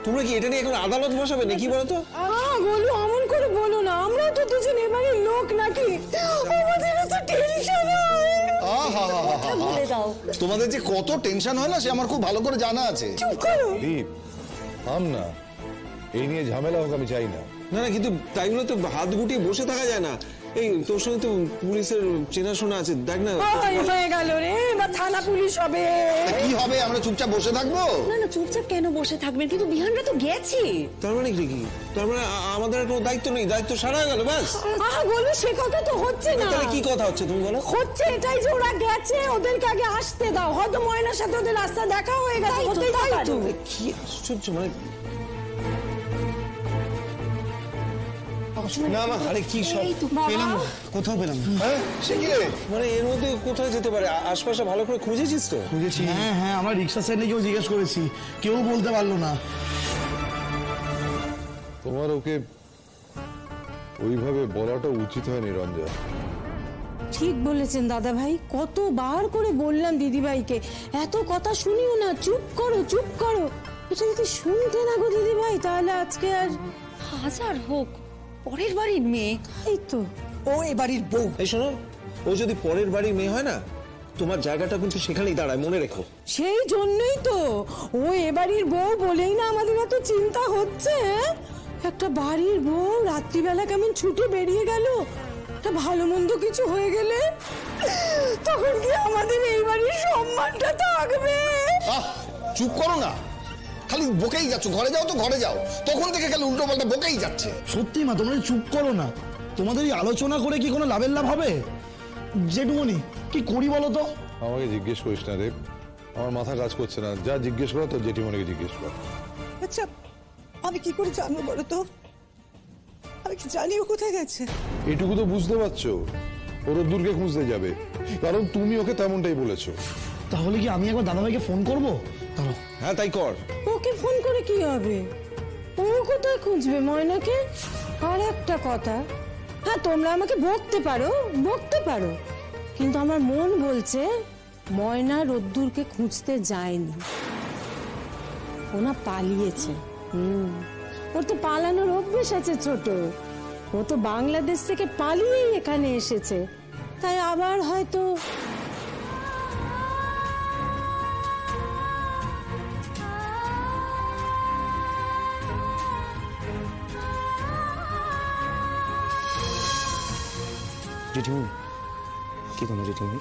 তোমরা কি এটা নিয়ে এখন আদালত বসাবে নাকি বলো তো? গোলু অমন করে বলো না, আমরা তো দুজন এবারে লোক নাকি, আমাদের তো টেনশন হয়। বলে দাও, তোমাদের যে কত টেনশন হয় না সে আমার খুব ভালো করে জানা আছে। চুপ করো দীপ, থাম না, এই নিয়ে ঝামেলা হোক আমি চাই না। না না, কিন্তু তাই বলে তো হাত গুটিয়ে বসে থাকা যায় না। এই তোর সঙ্গে তো পুলিশের চেনাশোনা আছে, দেখ না। হয়ে গেল রে, এবার থানা পুলিশ হবে। কি হবে, আমরা চুপচাপ বসে থাকবো? না না, চুপচাপ কেন বসে থাকবেন? কিন্তু বিহানরা তো গেছি। তার মানে কি? তার মানে আমাদের কোনো দায়িত্ব নেই, দায়িত্ব সারা হয়ে গেল ব্যাস? গোলু সে কথা তো হচ্ছে না। তাহলে কি কথা হচ্ছে তুমি বলো? হচ্ছে এটাই যে ওরা গেছে, ওদেরকে আগে আসতে দাও। হয়তো ময়নার সাথে ওদের রাস্তা দেখা হয়ে গেছে। কি আশ্চর্য, মানে না মা, আরে কি সব পেলাম, কোথাও পেলাম না। সে কি রে? মানে এর মধ্যে কোথায় যেতে পারে? আশপাশে ভালো করে খুঁজেছিস তো? খুঁজেছি, হ্যাঁ, আমরা রিক্সা স্ট্যান্ডে জিজ্ঞেস করেছি, কেউ বলতে পারলো না। তোমার ওকে ওইভাবে বলাটা উচিত হয়নি রঞ্জা। ঠিক বলেছেন দাদা ভাই, কতবার করে বললাম দিদিভাইকে, এত কথা শুনিও না, চুপ করো চুপ করো। এটা যদি শুনতে না গো দিদিভাই, তাহলে আজকে আর হাজার হোক পরের বাড়ির মেয়ে। এই তো ও এ বাড়ির বউ। এই শোনো, ও যদি পরের বাড়ির মেয়ে হয় না, তোমার জায়গাটা কিন্তু সেখানেই দাঁড়ায়, মনে রেখো। সেই জন্যই তো ও এবাড়ির বউ বলেই না আমাদের এত চিন্তা হচ্ছে। একটা বাড়ির বউ রাত্রিবেলা কেমন ছুটে বেরিয়ে গেল, একটা ভালো মন্দ কিছু হয়ে গেলে তখন কি আমাদের এই বাড়ির সম্মানটা থাকবে? চুপ করো না, খালি বকেই যাচ্ছ। ঘরে যাও তো ঘরে যাও, তখন থেকে খালি উল্টো পাল্টা বকেই যাচ্ছে। সত্যি মা, তোমরা চুপ করো না। তোমাদের এই আলোচনা করে কি কোনো লাভের লাভ হবে? জেঠুমনি কি করি বলো তো? আমাকে জিজ্ঞেস করিস না রে, আমার মাথা কাজ করছে না। যা জিজ্ঞেস করা তোর জেঠিমনিকে জিজ্ঞেস কর। আচ্ছা আমি কি করে জানবো বলো তো? আমি কি জানি ও কোথায় গেছে? এটুকু তো বুঝতে পারছো, ও রোদ্দুরকে খুঁজতে যাবে, কারণ তুমি ওকে তেমনটাই বলেছো। তাহলে কি আমি একবার দাদাভাইকে ফোন করবো? দাঁড়াও। হ্যাঁ তাই কর। ওকে ফোন করে কি হবে? ও কোথায় খুঁজবে ময়নাকে? আর একটা কথা, হ্যাঁ তোমরা আমাকে বকতে পারো, কিন্তু আমার মন বলছে ময়না রোদ্দুরকে খুঁজতে যায়নি, ওনা পালিয়েছে। ওর তো পালানোর অভ্যেস আছে ছোট, ও তো বাংলাদেশ থেকে পালিয়েই এখানে এসেছে, তাই আবার হয়তো। জেঠিমনি, কি তোমার জেঠিমনি?